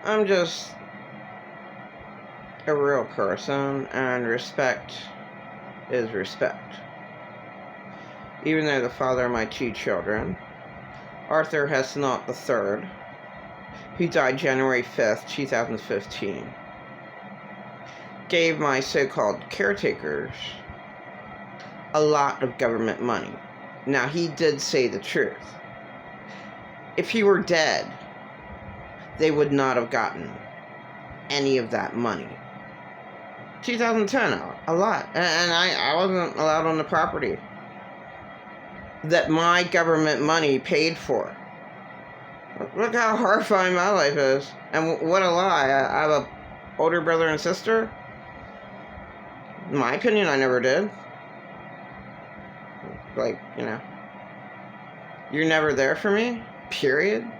I'm just a real person, and respect is respect. Even though the father of my 2 children, Arthur Hess Nolt III, who died January 5th, 2015, gave my so-called caretakers a lot of government money. Now, he did say the truth. If he were dead, they would not have gotten any of that money. 2010, a lot. And I wasn't allowed on the property that my government money paid for. Look how horrifying my life is. And what a lie. I have an older brother and sister. In my opinion, I never did. Like, you're never there for me, period.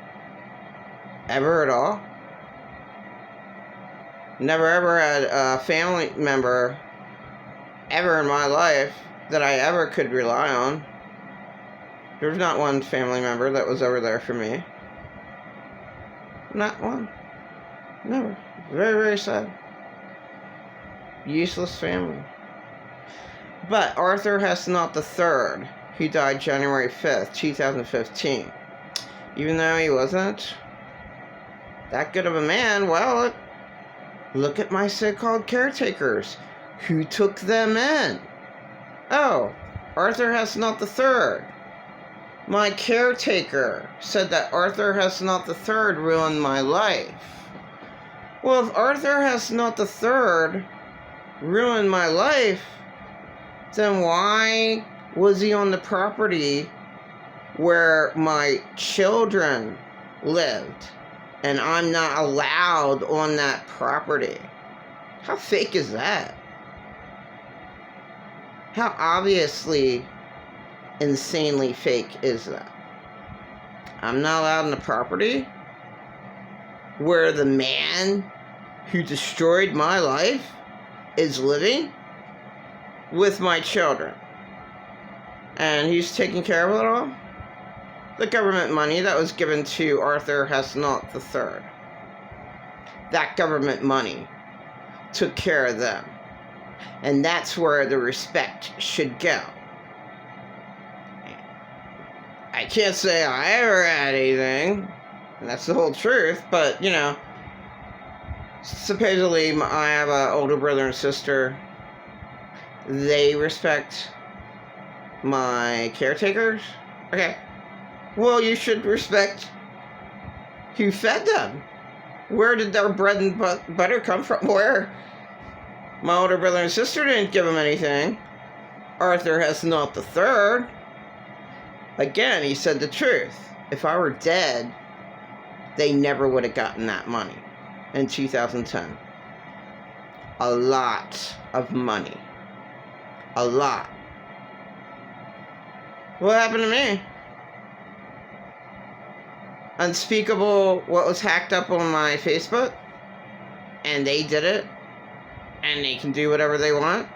Ever at all. Never ever had a family member ever in my life that I ever could rely on. There's not one family member that was ever there for me. Not one. Never. Very, very sad. Useless family. But Arthur Hess Nolt III, who died January 5th, 2015, even though he wasn't that good of a man, well, look at my so-called caretakers. Who took them in? Oh, Arthur Hess Nolt III. My caretaker said that Arthur Hess Nolt III ruined my life. Well, if Arthur Hess Nolt III ruined my life, then why was he on the property where my children lived and I'm not allowed on that property? How fake is that? How obviously insanely fake is that? I'm not allowed on the property where the man who destroyed my life is living with my children. And he's taking care of it all? The government money that was given to Arthur Hess Nolt III. That government money took care of them. And that's where the respect should go. I can't say I ever had anything, and that's the whole truth, but, supposedly I have an older brother and sister. They respect my caretakers. Okay. Well, you should respect who fed them. Where did their bread and butter come from? Where? My older brother and sister didn't give them anything. Arthur Hess Nolt III. Again, he said the truth. If I were dead, they never would have gotten that money in 2010. A lot of money. A lot. What happened to me? Unspeakable what was hacked up on my Facebook, and they did it, and they can do whatever they want.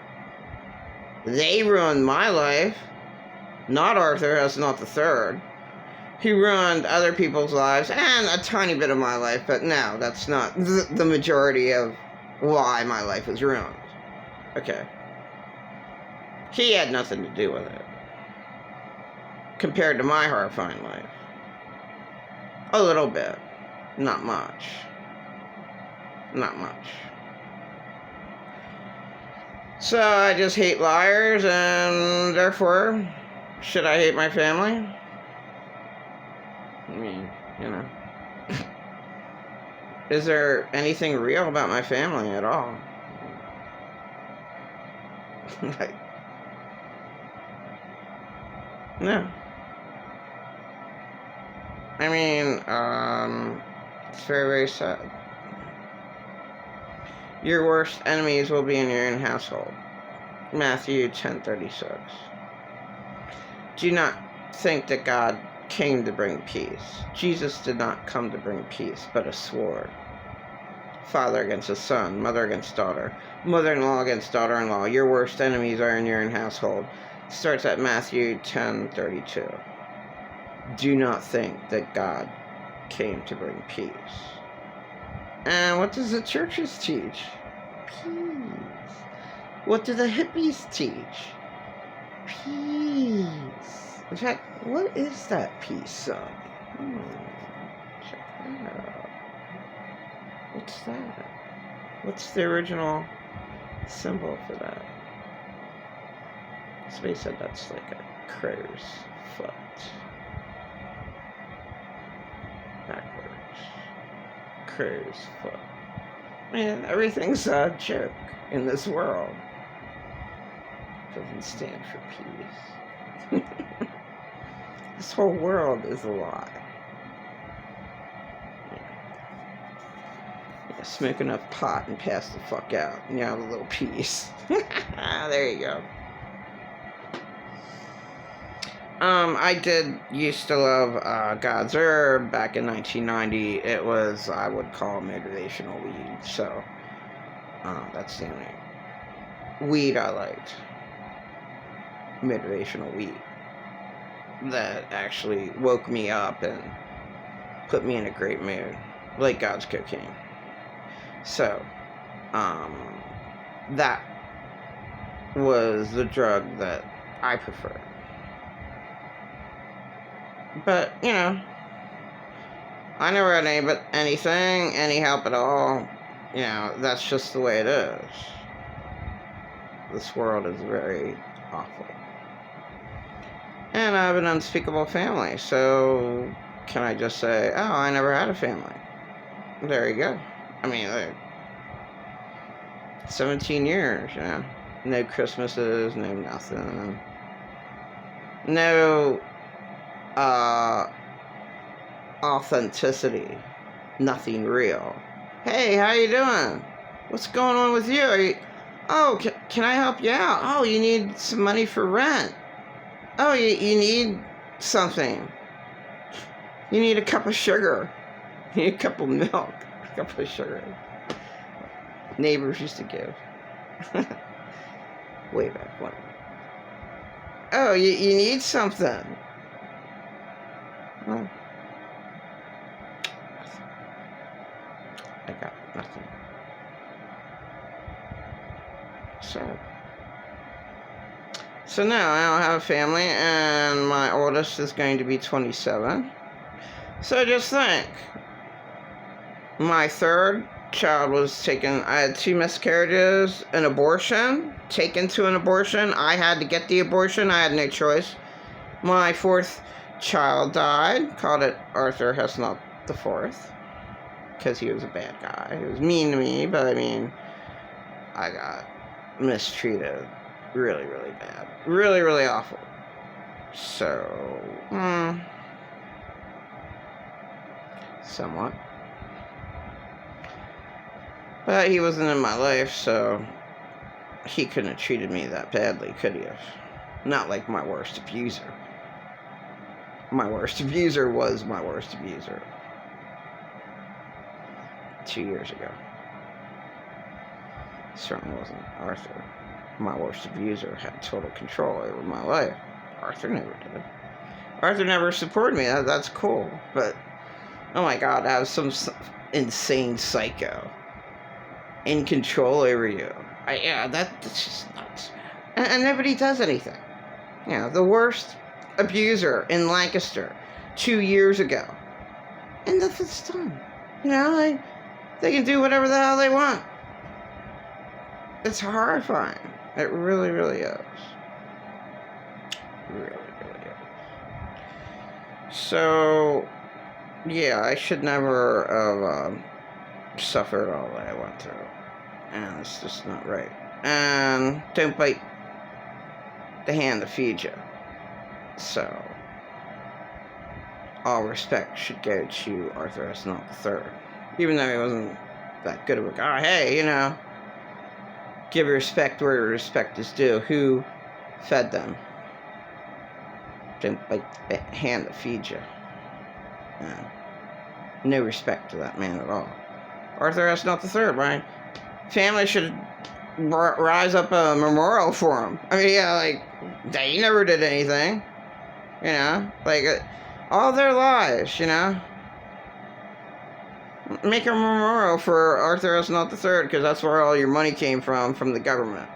They ruined my life, not Arthur Hess Nolt III. He ruined other people's lives, and a tiny bit of my life, but no, that's not the majority of why my life was ruined. Okay. He had nothing to do with it, compared to my horrifying life. A little bit. Not much. Not much. So I just hate liars, and therefore, should I hate my family? I mean, Is there anything real about my family at all? Like, no. I mean, it's very, very sad. Your worst enemies will be in your own household. Matthew 10:36. Do not think that God came to bring peace. Jesus did not come to bring peace, but a sword. Father against his son, mother against daughter, mother-in-law against daughter-in-law. Your worst enemies are in your own household. Starts at Matthew 10:32. Do not think that God came to bring peace. And what does the churches teach? Peace. What do the hippies teach? Peace. In fact, what is that peace song? Check that out. What's that? What's the original symbol for that? Somebody said that's like a crow's foot. Backwards. Crow's foot. Man, everything's a joke in this world. Doesn't stand for peace. This whole world is a lie. Yeah, smoke enough pot and pass the fuck out, and you have a little peace. There you go. I did used to love God's Herb back in 1990. It was, I would call, motivational weed. So, that's the only weed I liked. Motivational weed. That actually woke me up and put me in a great mood. Like God's cocaine. So, that was the drug that I preferred. But, you know, I never had any help at all. You know, that's just the way it is. This world is very awful. And I have an unspeakable family, so can I just say, oh, I never had a family? There you go. I mean, 17 years, you know. No Christmases, no nothing. No authenticity. Nothing real. Hey, how you doing? What's going on with you? Are you... Oh, can I help you out? Oh, you need some money for rent. Oh, you need something. You need a cup of sugar. You need a cup of milk. A cup of sugar. Neighbors used to give. Way back when. Oh, you need something. Well, I got nothing. So now I don't have a family, and my oldest is going to be 27. So just think, my third child was taken. I had 2 miscarriages, an abortion, taken to an abortion. I had to get the abortion. I had no choice. My 4th child died. Called it Arthur Hess Nolt the 4th, because he was a bad guy. He was mean to me, but I mean, I got mistreated really, really bad. Really, really awful. So, somewhat. But he wasn't in my life, so he couldn't have treated me that badly, could he have? Not like my worst abuser. My worst abuser was my worst abuser. 2 years ago. Certainly wasn't Arthur. My worst abuser had total control over my life. Arthur never did. Arthur never supported me. That's cool. But, oh my God, I have some insane psycho in control over you. That's just nuts. And nobody does anything. You know, the worst abuser in Lancaster 2 years ago. And nothing's done. You know, they can do whatever the hell they want. It's horrifying. It really, really is. Really, really is. So, yeah, I should never have suffered all that I went through. And it's just not right. And don't bite the hand that feeds you. So, all respect should go to Arthur Hess Nolt III. Even though he wasn't that good of a guy. Hey, you know, give respect where respect is due. Who fed them? Don't bite the hand that feeds you. No respect to that man at all. Arthur Hess Nolt III, right? Family should rise up a memorial for him. I mean, yeah, like, they never did anything. You know? Like, all their lives, you know? Make a memorial for Arthur Hess Nolt III, because that's where all your money came from the government.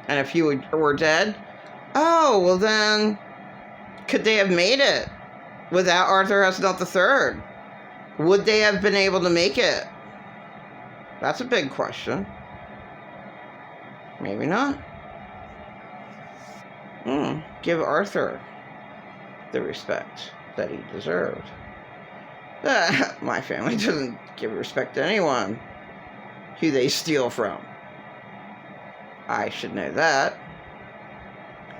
And if you were dead, oh, well then, could they have made it without Arthur Hess Nolt III? Would they have been able to make it? That's a big question. Maybe not. Give Arthur the respect that he deserved. My family doesn't give respect to anyone who they steal from. I should know that.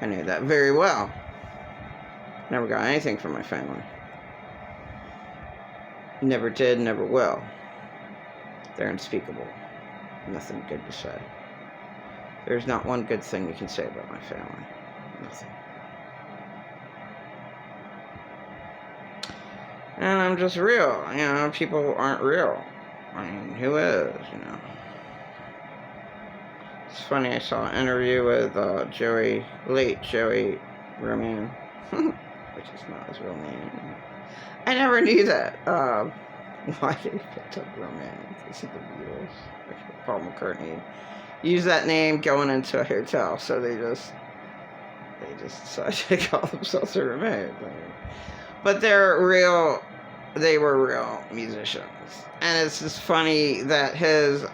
I knew that very well. Never got anything from my family. Never did, never will. They're unspeakable. Nothing good to say. There's not one good thing you can say about my family. Nothing. And I'm just real. You know, people aren't real. I mean, who is, you know? It's funny, I saw an interview with late Joey Roman, which is not his real name. I never knew that. Why they picked up Roman? This is the Beatles. Paul McCartney used that name going into a hotel, so they just decided to call themselves the Roman. But they were real musicians. And it's just funny that his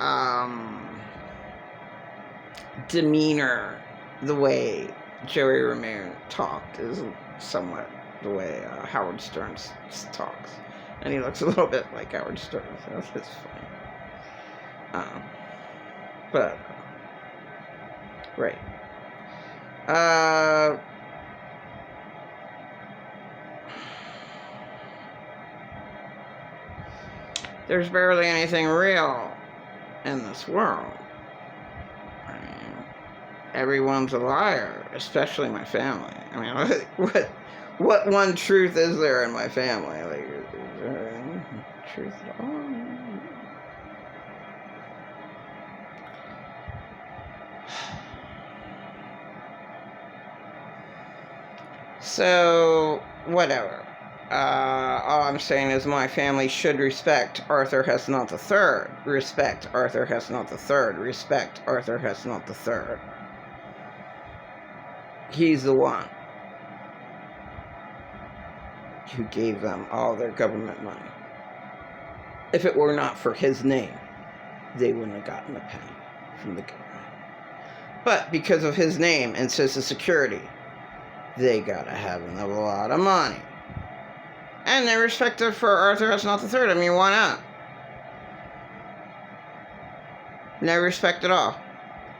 demeanor, the way Joey Ramone talked, is somewhat the way Howard Stern talks. And he looks a little bit like Howard Stern, so it's funny. But, right. There's barely anything real in this world. I mean, everyone's a liar, especially my family. I mean, what one truth is there in my family? Like, is there any truth at all? So, whatever. All I'm saying is my family should respect Arthur Hess Nolt III. Respect Arthur Hess Nolt III. Respect Arthur Hess Nolt III. He's the one who gave them all their government money. If it were not for his name, they wouldn't have gotten a penny from the government. But because of his name and Social Security, they gotta have a lot of money. And they respect it for Arthur Hess Nolt III. I mean, why not? No respect at all.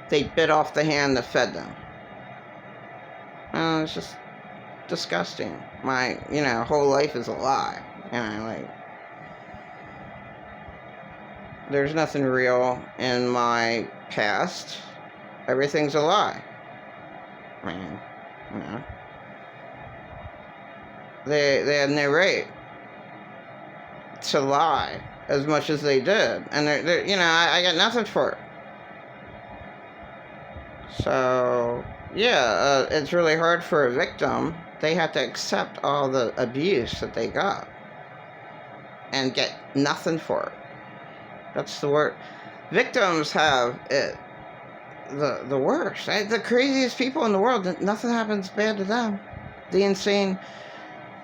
They bit off the hand that fed them. It's just disgusting. My, whole life is a lie. There's nothing real in my past. Everything's a lie. I mean, They had no right to lie as much as they did. And, I got nothing for it. So, yeah, it's really hard for a victim. They have to accept all the abuse that they got and get nothing for it. That's the word. Victims have it the worst. The craziest people in the world, nothing happens bad to them. The insane,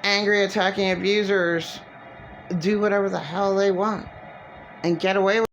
angry, attacking abusers do whatever the hell they want and get away with it.